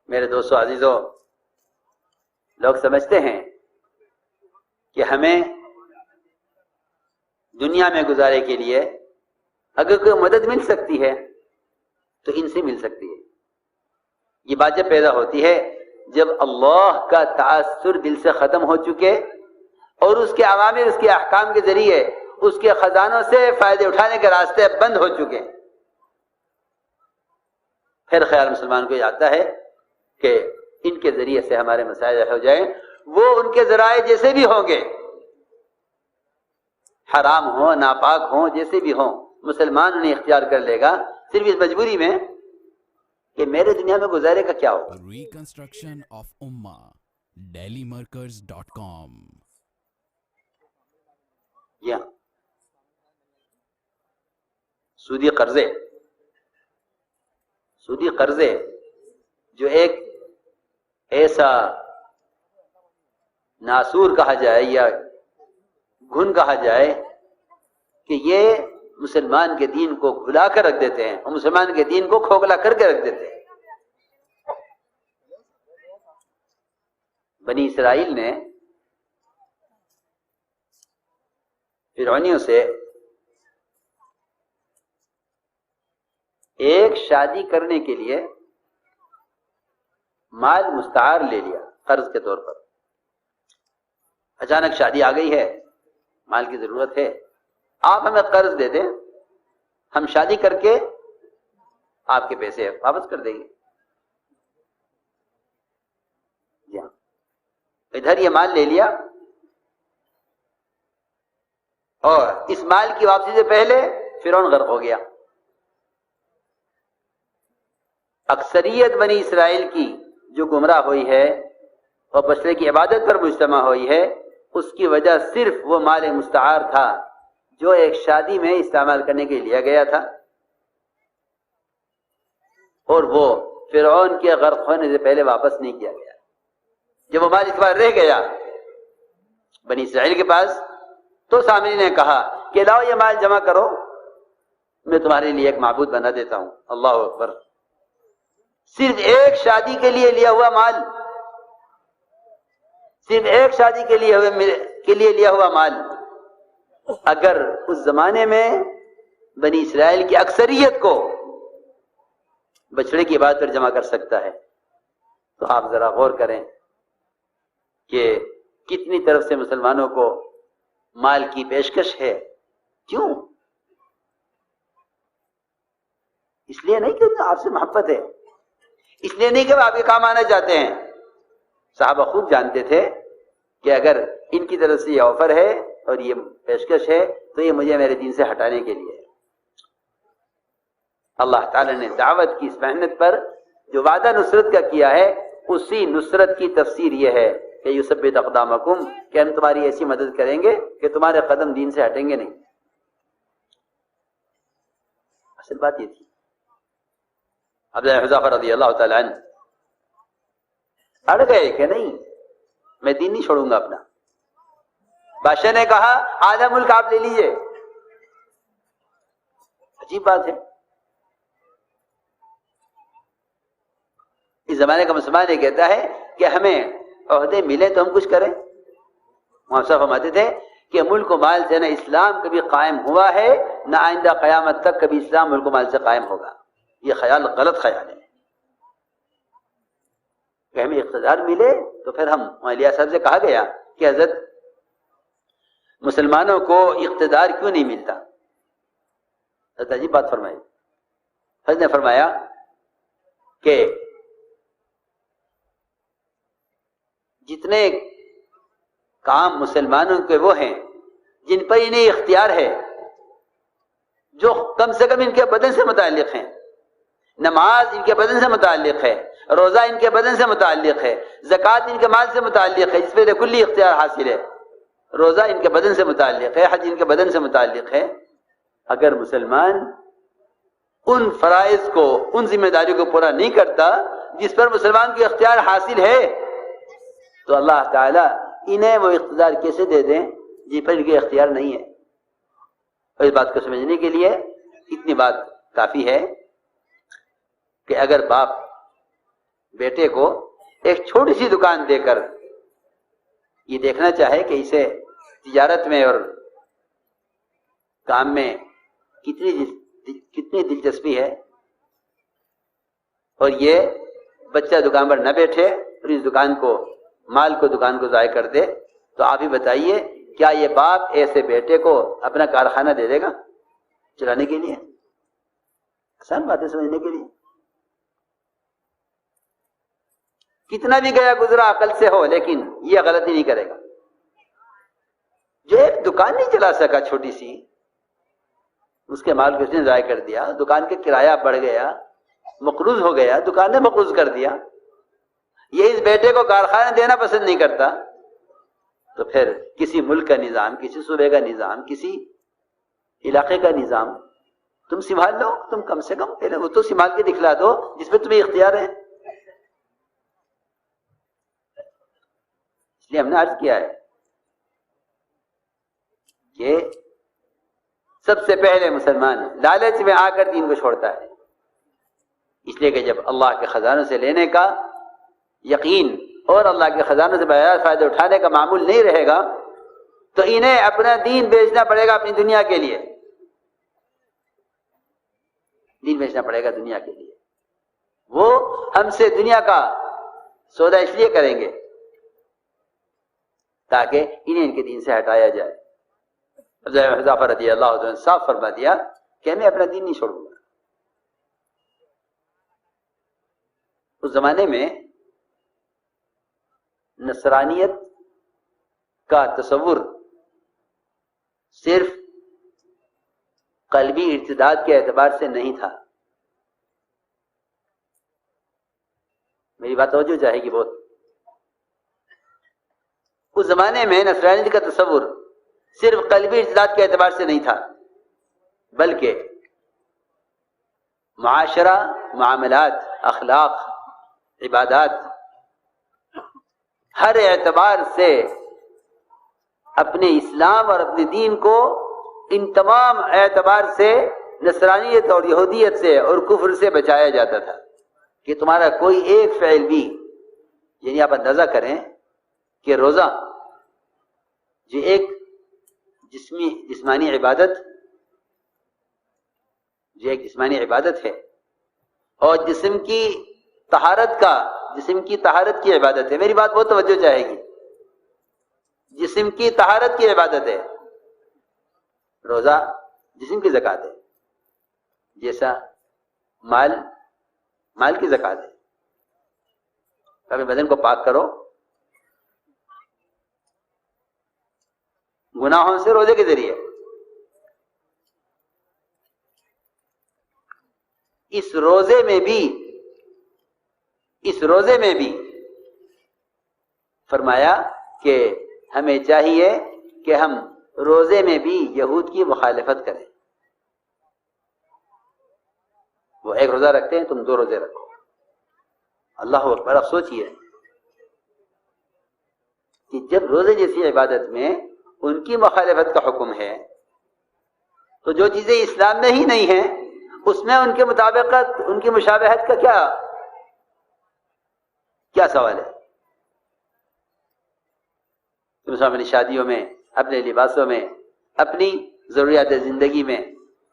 میرے دوستو عزیزو، لوگ سمجھتے ہیں کہ ہمیں دنیا میں گزارے کے لیے اگر کوئی مدد مل سکتی ہے تو ان سے مل سکتی ہے۔ یہ بات جب پیدا ہوتی ہے جب اللہ کا تاثر دل سے ختم ہو چکے اور اس کے عوامر، اس کے احکام کے ذریعے اس کے خزانوں سے فائدے اٹھانے کے راستے بند ہو چکے، پھر خیال مسلمان کو یہ آتا ہے کہ ان کے ذریعے سے ہمارے مسائل ہو جائیں۔ وہ ان کے ذرائع جیسے بھی ہوں گے، حرام ہوں، ناپاک ہوں، جیسے بھی ہوں، مسلمان انہیں اختیار کر لے گا، صرف اس مجبوری میں کہ میرے دنیا میں گزارے کا کیا ہوگا۔ ریکنسٹرکشن آف امہ dailymarkers.com۔ یا سودی قرضے جو ایک ایسا ناسور کہا جائے یا گھن کہا جائے کہ یہ مسلمان کے دین کو بھلا کر رکھ دیتے ہیں اور مسلمان کے دین کو کھوکھلا کر کے رکھ دیتے ہیں۔ بنی اسرائیل نے فرعونیوں سے ایک شادی کرنے کے لیے مال مستعار لے لیا قرض کے طور پر۔ اچانک شادی آ گئی ہے، مال کی ضرورت ہے، آپ ہمیں قرض دے دیں، ہم شادی کر کے آپ کے پیسے واپس کر دیں گے۔ جی ہاں، ادھر یہ مال لے لیا اور اس مال کی واپسی سے پہلے فرعون غرق ہو گیا۔ اکثریت بنی اسرائیل کی جو گمراہ ہوئی ہے اور بچڑے کی عبادت پر مجتمع ہوئی ہے، اس کی وجہ صرف وہ مال مستعار تھا جو ایک شادی میں استعمال کرنے کے لیے لیا گیا تھا، اور وہ فرعون کے غرق ہونے سے پہلے واپس نہیں کیا گیا۔ جب وہ مال اس بار رہ گیا بنی اسرائیل کے پاس تو سامری نے کہا کہ لاؤ یہ مال جمع کرو، میں تمہارے لیے ایک معبود بنا دیتا ہوں۔ اللہ اکبر! صرف ایک شادی کے لیے لیا ہوا مال، صرف ایک شادی کے لیے لیا ہوا مال اگر اس زمانے میں بنی اسرائیل کی اکثریت کو بچڑے کی عبادت پر جمع کر سکتا ہے تو آپ ذرا غور کریں کہ کتنی طرف سے مسلمانوں کو مال کی پیشکش ہے۔ کیوں؟ اس لیے نہیں کہ آپ سے محبت ہے، اس لیے نہیں کہ وہ آپ کے کام آنا چاہتے ہیں۔ صحابہ خوب جانتے تھے کہ اگر ان کی طرف سے یہ آفر ہے اور یہ پیشکش ہے تو یہ مجھے میرے دین سے ہٹانے کے لیے ہے۔ اللہ تعالی نے دعوت کی اس محنت پر جو وعدہ نصرت کا کیا ہے، اسی نصرت کی تفسیر یہ ہے کہ یثبت اقدامکم، کہ ہم تمہاری ایسی مدد کریں گے کہ تمہارے قدم دین سے ہٹیں گے نہیں۔ اصل بات یہ تھی۔ عبداللہ حذیفہ رضی اللہ تعالی عنہ اڑ گئے کہ نہیں، میں دین نہیں چھوڑوں گا اپنا۔ بادشاہ نے کہا آدھا ملک آپ لے لیجئے۔ عجیب بات ہے، اس زمانے کا مسلمان یہ کہتا ہے کہ ہمیں عہدے ملے تو ہم کچھ کریں۔ محمد صاحب فرماتے تھے کہ ملک و مال سے نہ اسلام کبھی قائم ہوا ہے، نہ آئندہ قیامت تک کبھی اسلام ملک و مال سے قائم ہوگا۔ یہ خیال غلط خیال ہے کہ ہمیں اقتدار ملے تو پھر ہم الیاس صاحب سے کہا گیا کہ حضرت مسلمانوں کو اقتدار کیوں نہیں ملتا؟ حضرت عجیب بات فرمائی۔ حضرت نے فرمایا کہ جتنے کام مسلمانوں کے وہ ہیں جن پر انہیں اختیار ہے، جو کم سے کم ان کے بدن سے متعلق ہیں، نماز ان کے بدن سے متعلق ہے، روزہ ان کے بدن سے متعلق ہے، زکوٰۃ ان کے مال سے متعلق ہے، جس پہ کلی اختیار حاصل ہے، روزہ ان کے بدن سے متعلق ہے، حج ان کے بدن سے متعلق ہے۔ اگر مسلمان ان فرائض کو، ان ذمہ داریوں کو پورا نہیں کرتا جس پر مسلمان کو اختیار حاصل ہے، تو اللہ تعالیٰ انہیں وہ اقتدار کیسے دے دیں جن پر ان کے اختیار نہیں ہے؟ اور اس بات کو سمجھنے کے لیے اتنی بات کافی ہے کہ اگر باپ بیٹے کو ایک چھوٹی سی دکان دے کر یہ دیکھنا چاہے کہ اسے تجارت میں اور کام میں کتنی دلچسپی ہے، اور یہ بچہ دکان پر نہ بیٹھے اور اس مال کو دکان کو ضائع کر دے، تو آپ ہی بتائیے کیا یہ باپ ایسے بیٹے کو اپنا کارخانہ دے دے گا چلانے کے لیے؟ آسان بات ہے سمجھنے کے لیے. کتنا بھی گیا گزرا عقل سے ہو لیکن یہ غلطی نہیں کرے گا. جو ایک دکان نہیں چلا سکا چھوٹی سی، اس کے مال کو اس نے ضائع کر دیا، دکان کا کرایہ بڑھ گیا، مقروض ہو گیا، دکان نے مقروض کر دیا. یہ اس بیٹے کو کارخانہ دینا پسند نہیں کرتا، تو پھر کسی ملک کا نظام، کسی صوبے کا نظام، کسی علاقے کا نظام تم سنبھال لو. تم کم سے کم پہلے وہ تو سنبھال کے دکھلا دو جس پہ تمہیں اختیار ہے. اس لیے ہم نے عرض کیا ہے کہ سب سے پہلے مسلمان لالچ میں آ کر دین کو چھوڑتا ہے، اس لیے کہ جب اللہ کے خزانوں سے لینے کا یقین اور اللہ کے خزانوں سے بغیر فائدہ اٹھانے کا معمول نہیں رہے گا تو انہیں اپنا دین بیچنا پڑے گا اپنی دنیا کے لیے. دین بیچنا پڑے گا دنیا کے لیے. وہ ہم سے دنیا کا سودا اس لیے کریں گے تاکہ انہیں ان کے دین سے ہٹایا جائے. حذیفہ رضی اللہ عنہ نے صاف فرما دیا کہ میں اپنا دین نہیں چھوڑوں گا. اس زمانے میں نصرانیت کا تصور صرف قلبی ارتداد کے اعتبار سے نہیں تھا. میری بات توجہ چاہے گی بہت. اس زمانے میں نصرانیت کا تصور صرف قلبی ارتداد کے اعتبار سے نہیں تھا، بلکہ معاشرہ، معاملات، اخلاق، عبادات، ہر اعتبار سے اپنے اسلام اور اپنے دین کو ان تمام اعتبار سے نصرانیت اور یہودیت سے اور کفر سے بچایا جاتا تھا کہ تمہارا کوئی ایک فعل بھی، یعنی آپ اندازہ کریں کہ روزہ جو ایک جسمانی عبادت ہے اور جسم کی طہارت کی عبادت ہے. میری بات بہت توجہ چاہے گی. جسم کی طہارت کی عبادت ہے. روزہ جسم کی زکات ہے، جیسا مال کی زکات ہے. اپنے بدن کو پاک کرو گناہوں سے روزے کے ذریعے. اس روزے میں بھی فرمایا کہ ہمیں چاہیے کہ ہم روزے میں بھی یہود کی مخالفت کریں. وہ ایک روزہ رکھتے ہیں، تم 2 روزے رکھو. اللہ اکبر. اب سوچئے کہ جب روزے جیسی عبادت میں ان کی مخالفت کا حکم ہے تو جو چیزیں اسلام میں ہی نہیں ہیں اس میں ان کے مطابقت، ان کی مشابہت کا کیا سوال ہے؟ تم اپنی شادیوں میں، اپنے لباسوں میں، اپنی ضروریات زندگی میں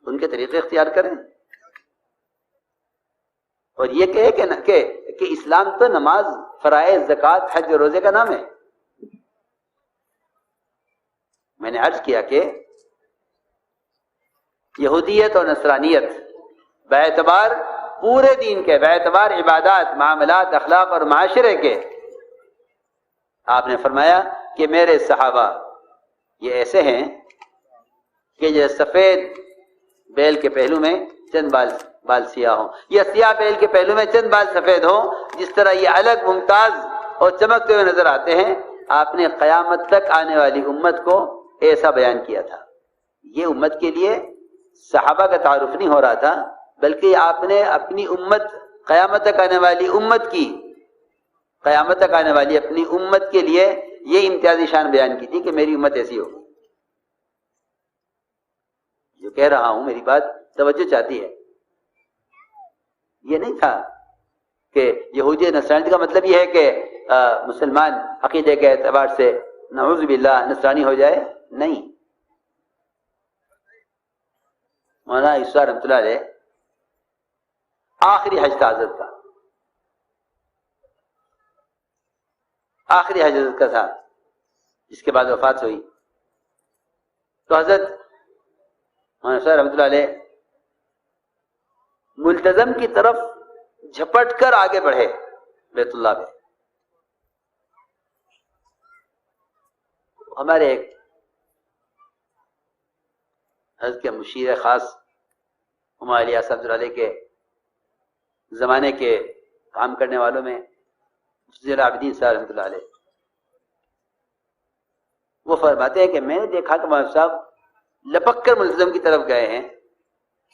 ان کے طریقے اختیار کریں اور یہ کہے کہ اسلام تو نماز، فرائض، زکوٰۃ، حج اور روزے کا نام ہے. میں نے عرض کیا کہ یہودیت اور نصرانیت باعتبار پورے دین کے، باعتبار عبادات، معاملات، اخلاق اور معاشرے کے، آپ نے فرمایا کہ میرے صحابہ یہ ایسے ہیں کہ جو سفید بیل کے پہلو میں چند بال سیاہ ہوں یا سیاہ بیل کے پہلو میں چند بال سفید ہوں. جس طرح یہ الگ، ممتاز اور چمکتے ہوئے نظر آتے ہیں، آپ نے قیامت تک آنے والی امت کو ایسا بیان کیا تھا. یہ امت کے لیے صحابہ کا تعارف نہیں ہو رہا تھا، بلکہ آپ نے اپنی امت، قیامت تک آنے والی امت کی، قیامت تک آنے والی اپنی امت کے لیے یہ امتیازی شان بیان کی تھی کہ میری امت ایسی ہوگی. جو کہہ رہا ہوں میری بات توجہ چاہتی ہے. یہ نہیں تھا کہ یہودی نصرانیت کا مطلب یہ ہے کہ مسلمان عقیدے کے اعتبار سے نعوذ باللہ نصرانی ہو جائے؟ نہیں. مولانا یوسف رحمۃ اللہ علیہ آخری حج تھا حضرت کا، آخری حج حضرت کا تھا جس کے بعد وفات ہوئی. تو حضرت مولانا یوسف رحمۃ اللہ علیہ ملتزم کی طرف جھپٹ کر آگے بڑھے بیت اللہ میں. ہمارے ایک حضرت کے مشیر خاص ہمارے علیہ صاحب علیہ کے زمانے کے کام کرنے والوں میں مفتی العابدین صاحب رحمۃ اللہ علیہ، وہ فرماتے ہیں کہ میں نے دیکھا کہ مولانا صاحب لپک کر ملتزم کی طرف گئے ہیں،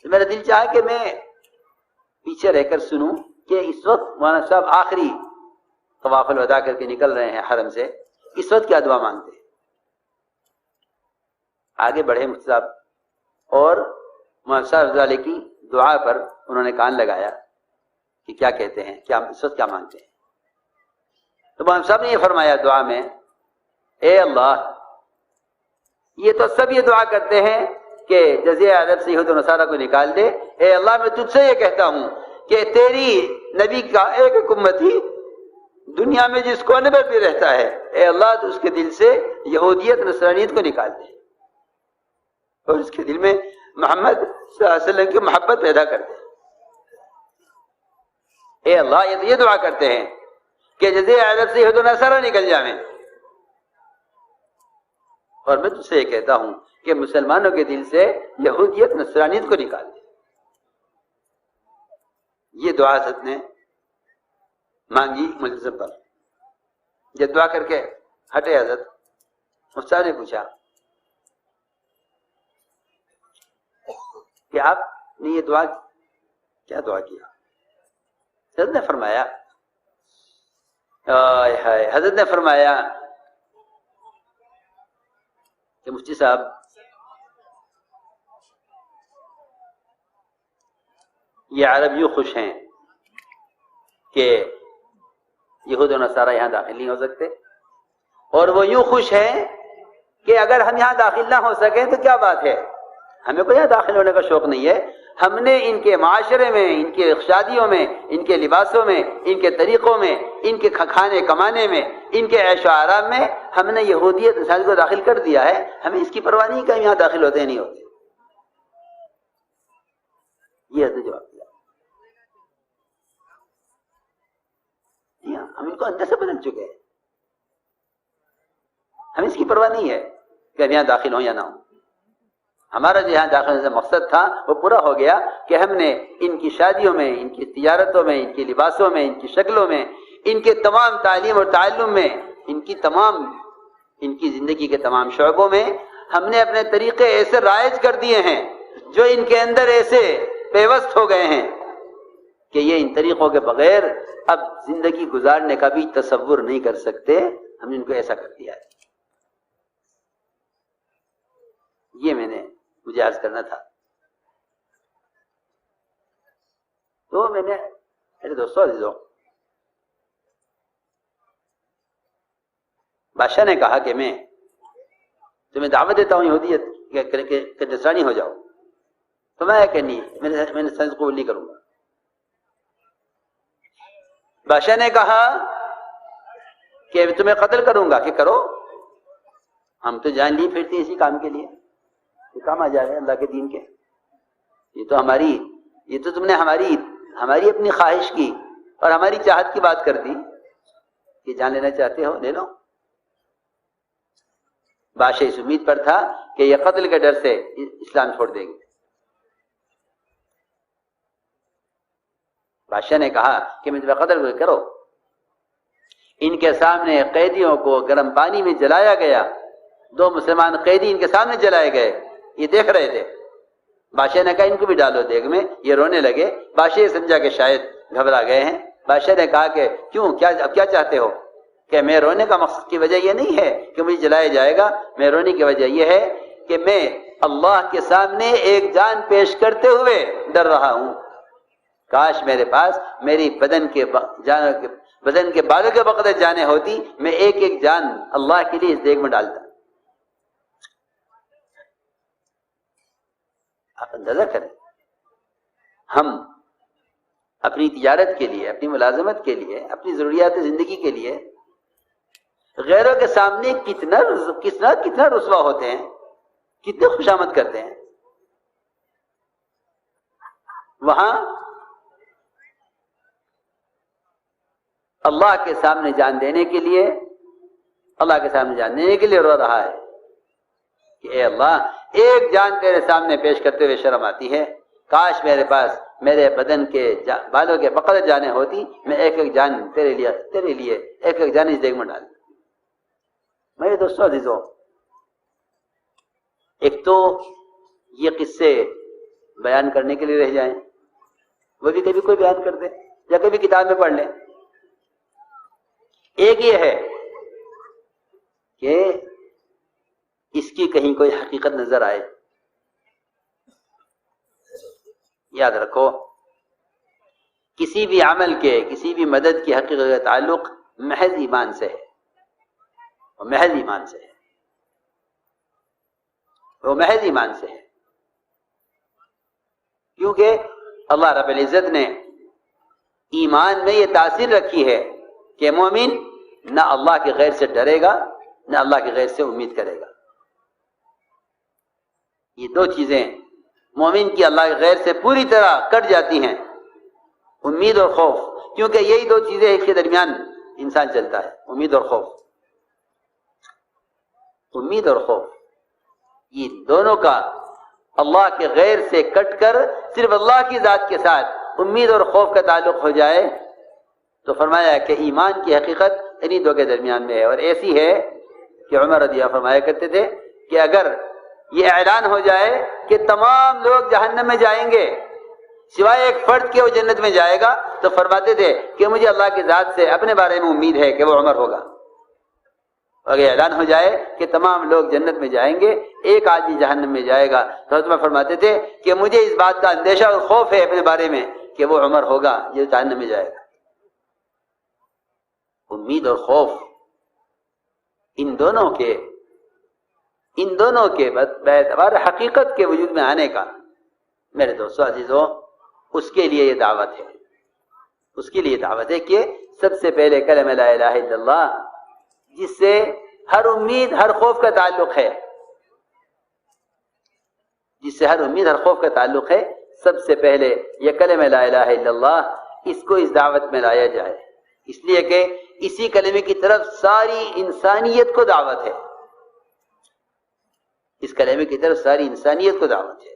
تو میرا دل چاہا کہ میں پیچھے رہ کر سنوں کہ اس وقت مولانا صاحب آخری طواف الوداع کر کے نکل رہے ہیں حرم سے، اس وقت کیا دعا مانگتے ہیں. آگے بڑھے مفتی صاحب اور مولانا صاحب رضی اللہ علیہ کی دعا پر انہوں نے کان لگایا کہ کیا کہتے ہیں، کیا اس وقت کیا مانگتے ہیں. تو مولانا صاحب نے یہ فرمایا دعا میں، اے اللہ، یہ تو سب یہ دعا کرتے ہیں کہ جزیرہ عرب سے یہود و نصارہ کو نکال دے. اے اللہ، میں تجھ سے یہ کہتا ہوں کہ تیری نبی کا ایک ایک امتی دنیا میں جس کونے پر بھی رہتا ہے، اے اللہ تو اس کے دل سے یہودیت نصرانیت کو نکال دے اور اس کے دل میں محمد صلی اللہ علیہ وسلم کی محبت پیدا کر دے. اے اللہ، یہ تو یہ دعا کرتے ہیں کہ جزیرہ عرب سے یہود و نصارہ نکل جائیں، اور میں تجھ سے یہ کہتا ہوں کہ مسلمانوں کے دل سے یہودیت نصرانیت کو نکال دے. یہ دعا حضرت نے مانگی ملتزم پر. جب دعا کر کے ہٹے حضرت، مفتی نے پوچھا کہ آپ نے یہ دعا کیا دعا کیا؟ حضرت نے فرمایا حضرت نے فرمایا کہ مفتی صاحب، یہ عرب یوں خوش ہیں کہ یہود و نصارہ یہاں داخل نہیں ہو سکتے، اور وہ یوں خوش ہیں کہ اگر ہم یہاں داخل نہ ہو سکیں تو کیا بات ہے، ہمیں کوئی یہاں داخل ہونے کا شوق نہیں ہے. ہم نے ان کے معاشرے میں، ان کے شادیوں میں، ان کے لباسوں میں، ان کے طریقوں میں، ان کے کھانے کمانے میں، ان کے عیش و آرام میں ہم نے یہودیت نصرانیت کو داخل کر دیا ہے. ہمیں اس کی پرواہ نہیں کہ ہم یہاں داخل ہوتے نہیں ہوتے. یہ حضرت جواب دیا. ہم ان کو اندر سے بدل چکے ہیں. ہمیں اس کی پرواہ نہیں ہے کہ ہم یہاں داخل ہوں یا نہ ہوں. ہمارا جو یہاں داخل ہونے سے مقصد تھا وہ پورا ہو گیا کہ ہم نے ان کی شادیوں میں، ان کی تجارتوں میں، ان کے لباسوں میں، ان کی شکلوں میں، ان کے تمام تعلیم اور تعلم میں، ان کی زندگی کے تمام شعبوں میں ہم نے اپنے طریقے ایسے رائج کر دیے ہیں جو ان کے اندر ایسے پیوست ہو گئے ہیں کہ یہ ان طریقوں کے بغیر اب زندگی گزارنے کا بھی تصور نہیں کر سکتے. ہم نے ان کو ایسا کر دیا ہے. یہ مجھے عرض کرنا تھا. تو میں نے میرے دوستوں عزیزوں، بادشاہ نے کہا کہ میں تمہیں دعوت دیتا ہوں یہودیت کہ نصرانی ہو جاؤ. تو میں کہ نہیں، میں نے سنس قبول نہیں کروں گا. بادشاہ نے کہا کہ تمہیں قتل کروں گا. کہ کرو، ہم تو جان لی پھرتی اسی کام کے لیے، یہ کام آ جائے اللہ کے دین کے. یہ تو تم نے ہماری اپنی خواہش کی اور ہماری چاہت کی بات کر دی کہ جان لینا چاہتے ہو لے لو. بادشاہ اس امید پر تھا کہ یہ قتل کے ڈر سے اسلام چھوڑ دیں گے. بادشاہ نے کہا کہ میں تمہیں قتل کرو. ان کے سامنے قیدیوں کو گرم پانی میں جلایا گیا. 2 مسلمان قیدی ان کے سامنے جلائے گئے، یہ دیکھ رہے تھے. بادشاہ نے کہا ان کو بھی ڈالو دیگ میں. یہ رونے لگے. بادشاہ سمجھا کہ شاید گھبرا گئے ہیں. بادشاہ نے کہا کہ کیوں، اب کیا چاہتے ہو؟ کہ میں رونے کا مقصد کی وجہ یہ نہیں ہے کہ مجھے جلایا جائے گا. میں رونے کی وجہ یہ ہے کہ میں اللہ کے سامنے ایک جان پیش کرتے ہوئے ڈر رہا ہوں. کاش میرے پاس میری بدن کے بالوں کے بقدر جانیں ہوتی، میں ایک ایک جان اللہ کے لیے اس دیگ میں ڈالتا۔ آپ اندازہ کریں، ہم اپنی تجارت کے لیے، اپنی ملازمت کے لیے، اپنی ضروریات زندگی کے لیے غیروں کے سامنے کتنا رسوا ہوتے ہیں، کتنے خوشامد کرتے ہیں۔ وہاں اللہ کے سامنے جان دینے کے لیے رو رہا ہے کہ اے اللہ، ایک جان تیرے سامنے پیش کرتے ہوئے شرم آتی ہے، کاش میرے پاس میرے بدن کے بالوں کے بقدر جانیں ہوتی، میں ایک ایک جان تیرے لیے ایک ایک جان اس دیگ میں ڈال۔ میرے دوستوں عزیزوں، ایک تو یہ قصے بیان کرنے کے لیے رہ جائیں، وہ بھی کبھی کوئی بیان کر دے یا کبھی کتاب میں پڑھ لیں۔ ایک یہ ہے کہ اس کی کہیں کوئی حقیقت نظر آئے۔ یاد رکھو، کسی بھی عمل کے، کسی بھی مدد کی حقیقت کا تعلق محض ایمان سے ہے، وہ محض ایمان سے ہے، وہ محض ایمان سے ہے، کیونکہ اللہ رب العزت نے ایمان میں یہ تاثیر رکھی ہے کہ مومن نہ اللہ کے غیر سے ڈرے گا، نہ اللہ کے غیر سے امید کرے گا۔ یہ دو چیزیں مومن کی اللہ کے غیر سے پوری طرح کٹ جاتی ہیں، امید اور خوف، کیونکہ یہی دو چیزیں اس کے درمیان انسان چلتا ہے، امید اور خوف۔ امید اور خوف، یہ دونوں کا اللہ کے غیر سے کٹ کر صرف اللہ کی ذات کے ساتھ امید اور خوف کا تعلق ہو جائے تو فرمایا کہ ایمان کی حقیقت انہی دو کے درمیان میں ہے۔ اور ایسی ہے کہ عمر رضی اللہ فرمایا کرتے تھے کہ اگر یہ اعلان ہو جائے کہ تمام لوگ جہنم میں جائیں گے سوائے ایک فرد کے وہ جنت میں جائے گا، تو فرماتے تھے کہ مجھے اللہ کی ذات سے اپنے بارے میں امید ہے کہ وہ عمر ہوگا۔ اگر اعلان ہو جائے کہ تمام لوگ جنت میں جائیں گے، ایک آدمی جہنم میں جائے گا، تو حضرت فرماتے تھے کہ مجھے اس بات کا اندیشہ اور خوف ہے اپنے بارے میں کہ وہ عمر ہوگا جو جہنم میں جائے گا۔ امید اور خوف، ان دونوں کے باعتبار حقیقت کے وجود میں آنے کا، میرے دوستو عزیزوں، اس کے لیے یہ دعوت ہے، اس کے لیے دعوت ہے کہ سب سے پہلے کلمہ لا الہ الا اللہ، جس سے ہر امید ہر خوف کا تعلق ہے، سب سے پہلے یہ کلمہ لا الہ الا اللہ، اس کو اس دعوت میں لایا جائے، اس لیے کہ اسی کلمے کی طرف ساری انسانیت کو دعوت ہے، اس کلمے کی طرف ساری انسانیت کو دعوت ہے۔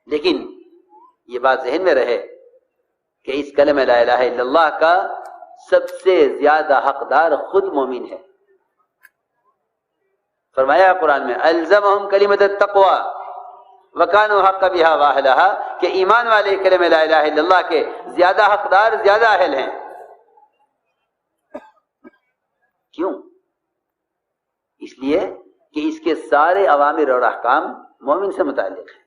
لیکن یہ بات ذہن میں رہے کہ اس کلمہ لا الہ الا اللہ کا سب سے زیادہ حقدار خود مومن ہے۔ فرمایا قرآن میں الزمہم کلمۃ التقوی وکانوا حق بها واہلها، کہ ایمان والے کلمہ لا الہ الا اللہ کے زیادہ حقدار، زیادہ اہل ہیں۔ کیوں؟ اس لیے کہ اس کے سارے اوامر اور احکام مومن سے متعلق ہیں۔